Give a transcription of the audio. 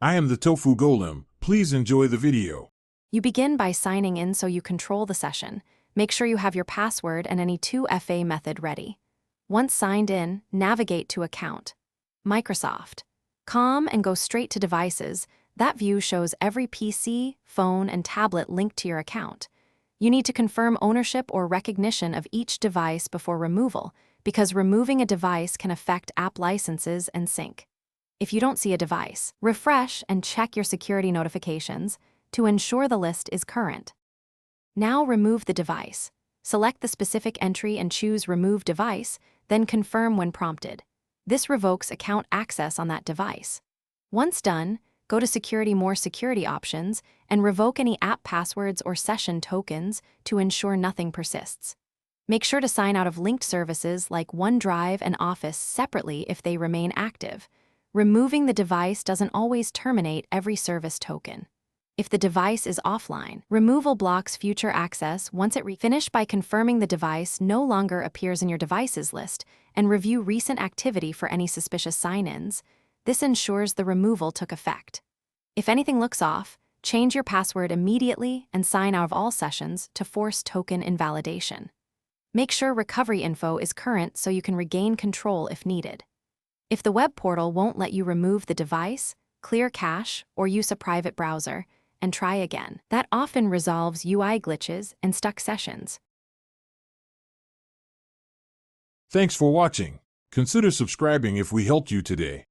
I am the Tofu Golem. Please enjoy the video. You begin by signing in so you control the session. Make sure you have your password and any 2FA method ready. Once signed in, navigate to Account. Microsoft. Com and go straight to Devices. That view shows every PC, phone, and tablet linked to your account. You need to confirm ownership or recognition of each device before removal, because removing a device can affect app licenses and sync. If you don't see a device, refresh and check your security notifications to ensure the list is current. Now remove the device. Select the specific entry and choose Remove Device, then confirm when prompted. This revokes account access on that device. Once done, go to More Security options and revoke any app passwords or session tokens to ensure nothing persists. Make sure to sign out of linked services like OneDrive and Office separately if they remain active. Removing the device doesn't always terminate every service token. If the device is offline, removal blocks future access once it finish by confirming the device no longer appears in your devices list and review recent activity for any suspicious sign-ins. This ensures the removal took effect. If anything looks off, change your password immediately and sign out of all sessions to force token invalidation. Make sure recovery info is current so you can regain control if needed. If the web portal won't let you remove the device, clear cache or use a private browser and try again. That often resolves UI glitches and stuck sessions. Thanks for watching. Consider subscribing if we helped you today.